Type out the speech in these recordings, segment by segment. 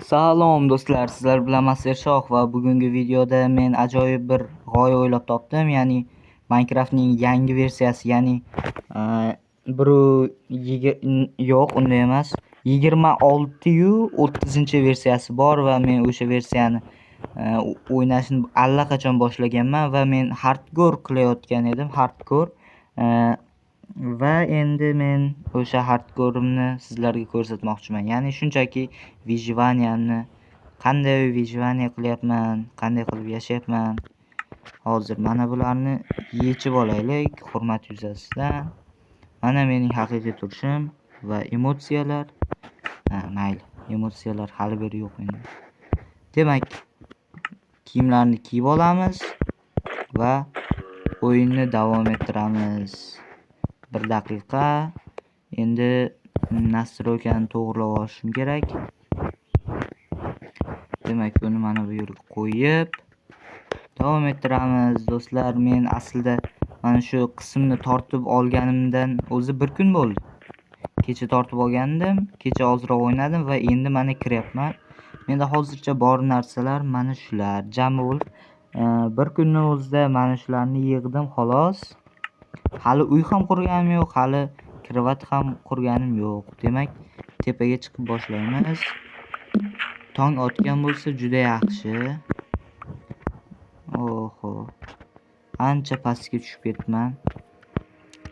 Salom do'stlar, sizlar bilan Master Shoh va bugungi videoda men ajoyib bir g'oya o'ylab topdim. Ya'ni Minecraftning yangi versiyasi, ya'ni yo'q, unday emas. 26-30-versiyasi bor va men o'sha versiyani o'ynashni allaqachon boshlaganman va men hardcore qilayotgan edim, hardcore. Va endi men o'sha hardcore'imni sizlarga ko'rsatmoqchiman. Ya'ni shunchaki vyjvaniyamni qanday vyjvaniya qilyapman, qanday qilib yashayapman. Hozir mana bularni yechib olaylik hurmat yuzasidan. Mana mening haqiqiy turishim va emotsiyalar. Mayli, emotsiyalar hali beri yo'q endi. Demak, kiyimlarni kiyib olamiz va o'yinni davom ettiramiz. 1 daqiqa. Endi nastroykani to'g'rilab olishim kerak. Demak, buni mana bu yerga qo'yib davom ettiramiz. Do'stlar, men aslida mana shu qismni tortib olganimdan o'zi 1 kun bo'ldi. Kecha tortib olgandim, kecha ozroq o'ynadim va endi mana kiryapman. Menda hozircha bor narsalar mana shular. Jami bo'lib 1 kunning o'zida mana shularni yig'dim xolos. Hali uy ham qurganim yo'q, hali krevat ham qurganim yo'q. Demak, tepaga chiqib boshlaymiz. Tong otgan bo'lsa juda yaxshi. Oho. Ancha pastga tushib ketman.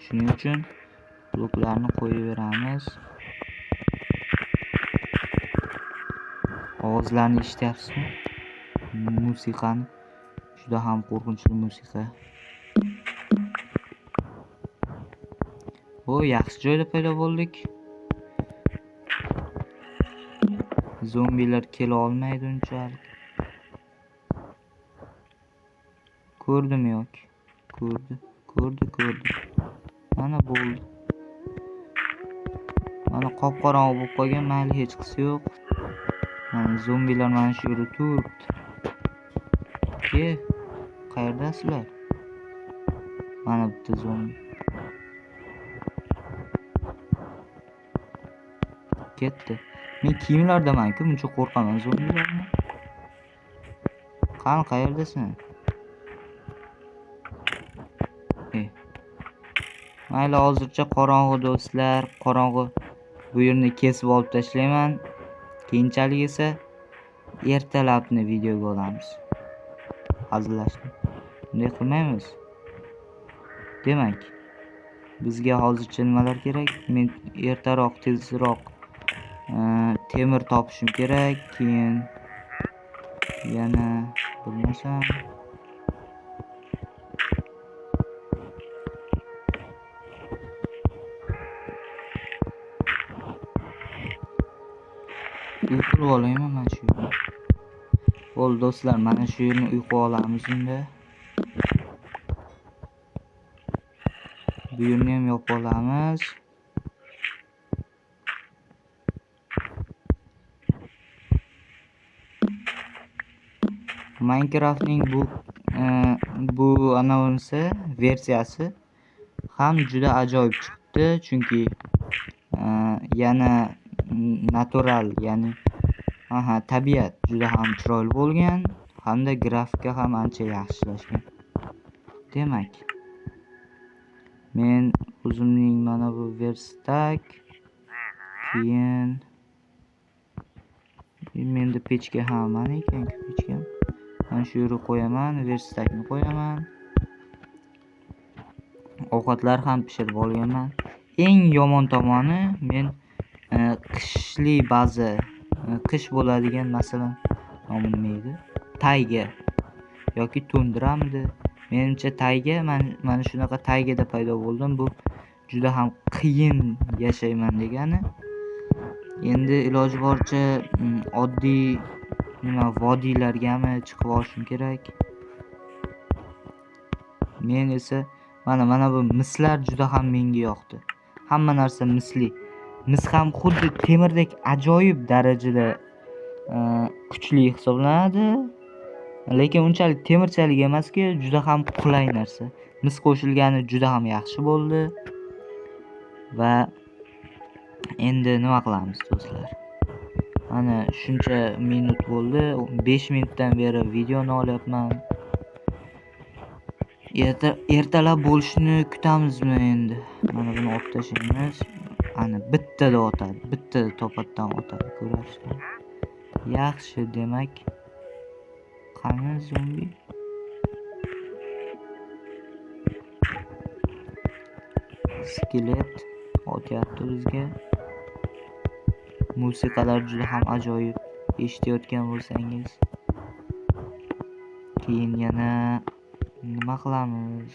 Shuning uchun bloklarni qo'yaveramiz. Ovozlarni eshityapsizmi? Musiqani. Juda ham qo'rqinchli musiqa. Yaxshi joyda paydo bo'ldik. Zombilar kela olmaydi unchalik. Ko'rdim yoki. Ko'rdi. Mana bo'ldi. Mana qop-qorong'i bo'lib qolgan, mayli, hech qisi yo'q. Mana zombilar mana shu yerda turibdi. Qayerdasizlar? Mana bitta zombi. Ketdi. Men kiyimlardaman-ku, buncha qo'rqaman zombilardan. Qani, qayerdasan? Mayli, hozircha qorong'i do'stlar, qorong'i. Bu yerni kesib olib tashlayman. Keyinchalik esa ertalabni videoga olamiz. Hazillashdim. Bunday qilmaymiz. Demak, bizga hozircha nimalar kerak? Men ertaroq, tezroq temir topishim kerak. Keyin yana bilmasam uyqu olaymi mana shu yerda. Bo'ldi do'stlar, mana shu yerni uyqu olamiz unda. Bu yerni ham yopib olamiz. Minecraftning bu anonsi versiyasi ham juda ajoyib chiqdi, chunki yana natural, ya'ni tabiat juda ham chiroyli bo'lgan, hamda grafika ham ancha yaxshilashgan. Demak, men o'zimning mana bu verstak, keyin menda pechka ham mana ekan, pechka. Mana shu yerga qo'yaman, verstakni qo'yaman. Ovqatlar ham pishirib olganman. Eng yomon tomoni, men qishli ba'zi qish bo'ladigan, masalan, nomi nima edi? Tayga yoki tundramidi? Menimcha tayga, mana shunaqa taygada paydo bo'ldim. Bu juda ham qiyin yashayman degani. Endi iloji boricha oddiy vodiylargami chiqib olishim kerak. Men esa mana bu mislar juda ham menga yoqdi. Hamma narsa misli. Mis ham xuddi temirdek ajoyib darajada kuchli hisoblanadi. Lekin unchalik temirchalik emaski, juda ham qulay narsa. Mis qo'shilgani juda ham yaxshi bo'ldi. Va endi nima qilamiz do'stlar? Ana shuncha minut bo'ldi. 5 minutdan beri videoni olyapman. Ertalab bo'lishini kutamizmi endi? Mana buni olib tashlaymiz. Ana bittada otadi. Bitta to'patdan otadi. Ko'rasizmi? Yaxshi, demak. Qani zombi? Skelet otyapti bizga. Musiqalar juda ham ajoyib. Eshitayotgan bo'lsangiz. Keyin yana nima qilamiz?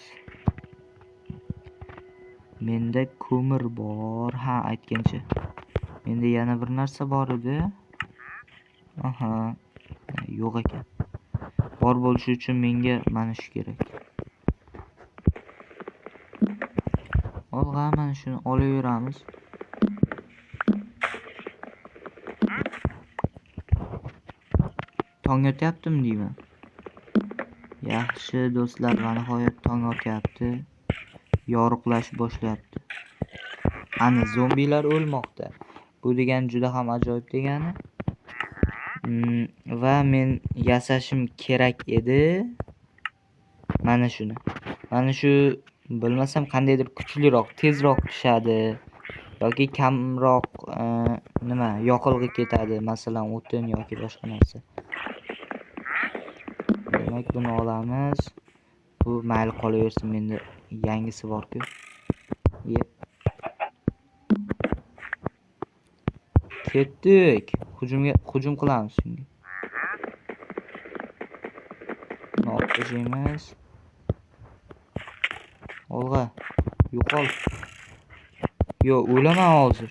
Menda ko'mir bor. Ha, aytgancha. Menda yana bir narsa bor edi. Aha. Yo'q ekan. Bor bo'lishi uchun menga mana shu kerak. Olg'a, mana shuni olaveramiz. Tong otyaptimi deyman. Yaxshi do'stlar, va nihoyat tong otyapti. Yorug'lash boshlayapti. Ana zombilar o'lmoqda. Bu degani juda ham ajoyib degani. Va men yasashim kerak edi. Mana shuni. Mana shu bilmasam qandaydir kuchliroq, tezroq pishadi yoki kamroq nima yoqilg'i ketadi, masalan o'tin yoki boshqa narsa. Demak buni olamiz. Bu mayli qolaversin, menda yangisi bor-ku. Yep. Ketdik. Hujum qilamiz shunga. Buni olib tashlaymiz. Olg'a, yo'qol. Yo, o'laman hozir.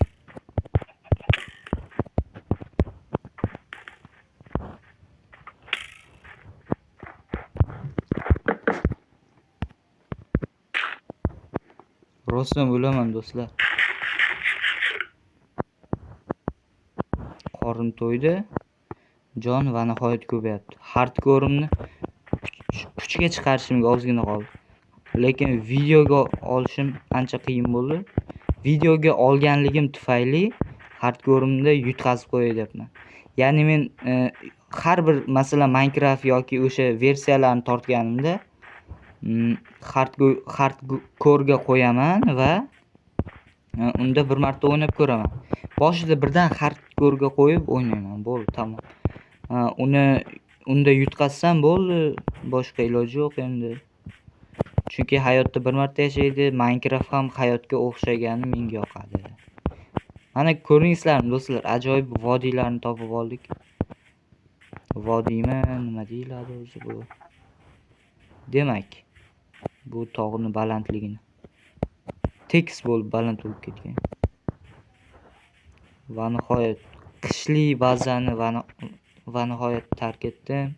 Rostdan o'laman do'stlar. Qorin to'ydi. Jon va nihoyat ko'payapti. Hardcore'imni kuchga chiqarishimga ozgina qoldi. Lekin videoga olishim ancha qiyin bo'ldi. Videoga olganligim tufayli hardcore'imda yutqazib qo'yayapman. Ya'ni men har bir masalan Minecraft yoki o'sha versiyalarni tortganimda hardcore'ga qo'yaman va unda bir marta o'ynab ko'raman. Boshida birdan hardcore'ga qo'yib o'ynayman. Bo'ldi, tamom. Unda yutqazsam bo'ldi, boshqa iloji yo'q endi. Chunki hayotda bir marta yashaydi, Minecraft ham hayotga o'xshagani menga yoqadi. Mana ko'ringizlarmi do'stlar, ajoyib vodiylarni topib oldik. Vodiymi, nima deyiladi o'zi bu? Demak, bu tog'ning balandligini tekis bo'lib baland bo'lib ketgan. Va nihoyat qishli bazani va nihoyat tark etdim.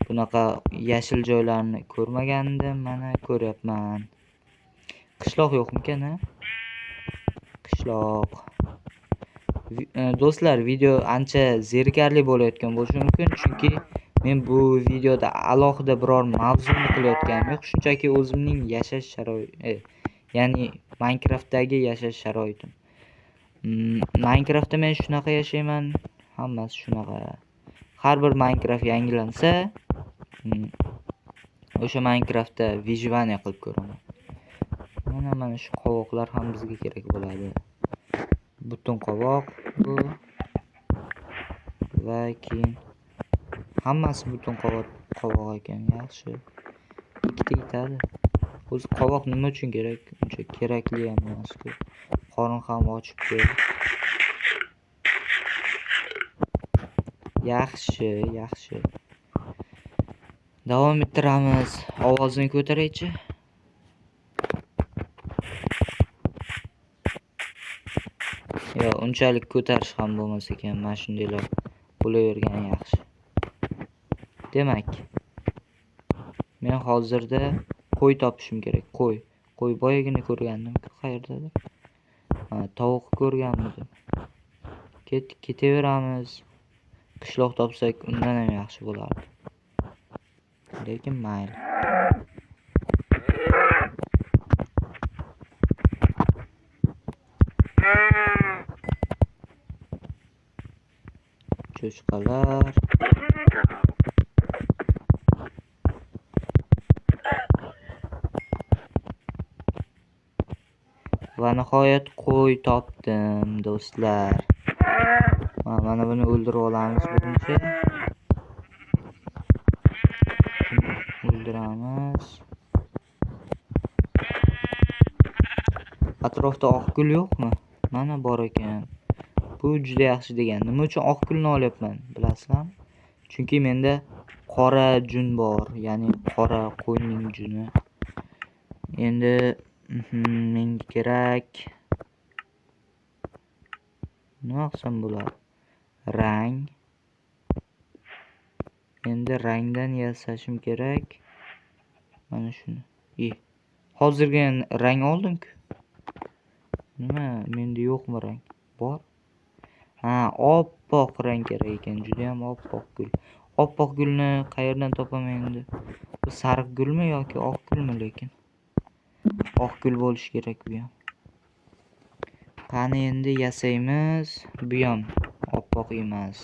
Bunaqa yashil joylarni ko'rmagandim, mana ko'ryapman. Qishloq yo'qmikan, ha? Qishloq. Do'stlar, video ancha zerikarli bo'layotgan bo'lishi mumkin, chunki men bu videoda alohida biror mavzuni qilayotganim yo'q, shunchaki o'zimning yashash sharoitim, ya'ni Minecraftdagi yashash sharoitim. Minecraftda men shunaqa yashayman, hammasi shunaqa. Har bir Minecraft yangilansa, o'sha Minecraftda vijvaniya qilib ko'raman. Mana shu qovoqlar ham bizga kerak bo'ladi. Butun qovoq bu va keyin hammasi butun qovoq ekan. Yaxshi. Ikkita yetadi. O'zi qovoq nima uchun kerak? Uncha kerakli ham emas-ku. Qorin ham ochibdi. Yaxshi. Davom ettiramiz. Ovozini ko'taraychi. Yo, unchalik ko'tarish ham bo'lmas ekan. Mana shundaylar bo'lavergani yaxshi. Demak, men hozirda qo'y topishim kerak. Qo'y boyagina ko'rgandim-ku, qayerdadir. Tovuq ko'rganmidim. Ketaveramiz. Qishloq topsak undan ham yaxshi bo'lardi. Lekin mayli. cho'chqalar. Va nihoyat qo'y topdim do'stlar. Mana buni o'ldirib olamiz birinchi. O'ldiramiz. Atrofda oq gul yo'qmi? Mana bor ekan. Bu juda yaxshi degan. Nima uchun oq gulni olyapman, bilasizlarmi? Chunki menda qora jun bor, ya'ni qora qo'yning juni. Endi menga kerak. Nima qilsam bo'ladi? Rang. Endi rangdan yasashim kerak. Mana shuni. Hozirga rang oldim-ku. Nima? Menda yo'qmi rang? Bor. Oppoq rang kerak ekan. Juda ham oppoq gul. Oppoq gulni qayerdan topaman endi? Bu sariq gulmi yoki oq gulmi lekin? Oq gul bo'lishi kerak bu ham. Qani endi yasaymiz. Bu ham oppoq emas.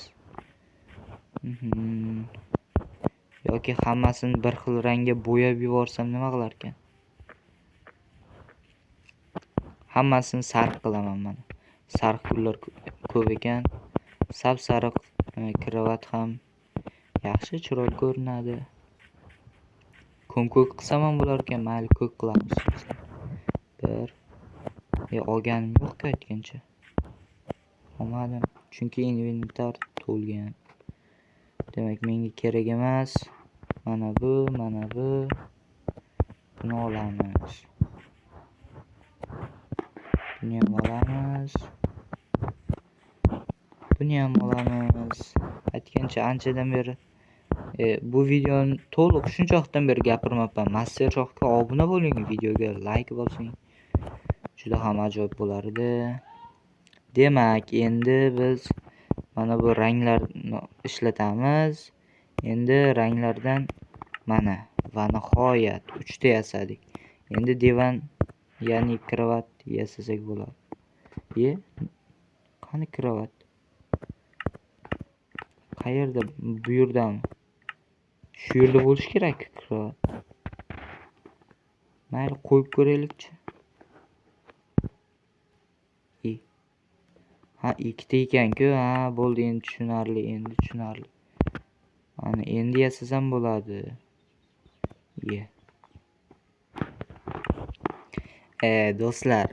Yoki hammasini bir xil rangga bo'yab yuborsam nima qilar ekan? Hammasini sariq qilaman mana. Sariq gullar ko'p ekan. Sap-sariq kravat ham yaxshi chiroyli ko'rinadi. Ko'k qilsam ham bo'lar ekan, mayli ko'k qilamiz. Olganim yo'q-ku aytgancha. Olmadim, chunki inventar to'lgan. Demak, menga kerak emas. Mana bu. Buni olamiz. Buni ham olamiz. Aytgancha anchadan beri bu videoni to'liq shuncha vaqtdan beri gapirmayapman. Master Shohga obuna bo'ling, videoga like bosing. Juda ham ajoyib bo'lar edi. Demak, endi biz mana bu ranglarni ishlatamiz. Endi ranglardan mana va nihoyat 3 ta yasadik. Endi divan, ya'ni kravat yasasak bo'ladi. Qani kravat? Qayerda? Bu yerdami? Shu yerda bo'lish kerak kravat. Mayli, qo'yib ko'raylikchi. Ikkita ekan-ku. Bo'ldi, endi tushunarli. Mana endi yasasam bo'ladi. Do'stlar,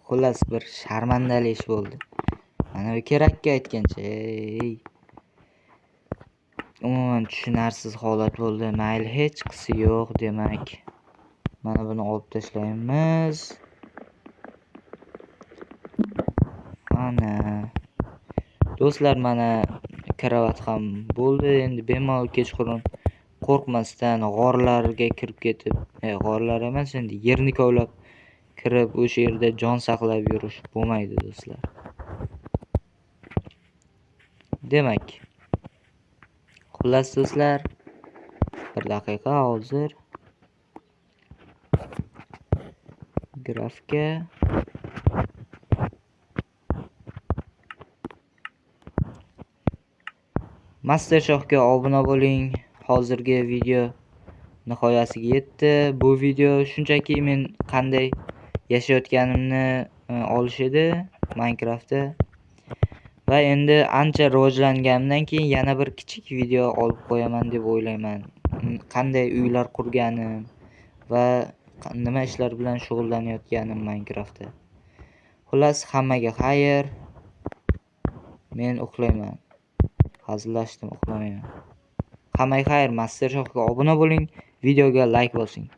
xullas bir sharmandali ish bo'ldi. Mana bu kerakki aytgancha. Umuman tushunarsiz holat bo'ldi. Mayli, hech qisi yo'q, demak. Mana buni olib tashlaymiz. Ana. Do'stlar, mana kravat ham bo'ldi. Endi bemalol kechqurun qo'rqmasdan g'orlarga kirib ketib, g'orlar emas, endi yerni kovlab kirib o'sha yerda jon saqlab yurish bo'lmaydi do'stlar. Demak, xullas do'stlar, bir daqiqa hozir grafga Master Shohga obuna bo'ling. Hozirgi video nihoyasiga yetdi. Bu video shunchaki men qanday yashayotganimni olish edi Minecraftda. Va endi ancha rivojlanganimdan keyin yana bir kichik video olib qo'yaman deb o'ylayman. Qanday uylar qurganim va nima ishlar bilan shug'ullanayotganim Minecraftda. Xullas, hammaga xayr. Men uxlayman. Hazillashdim, uxlamayman. Hammaga xayr. Master Shohga obuna bo'ling, videoga like bosing.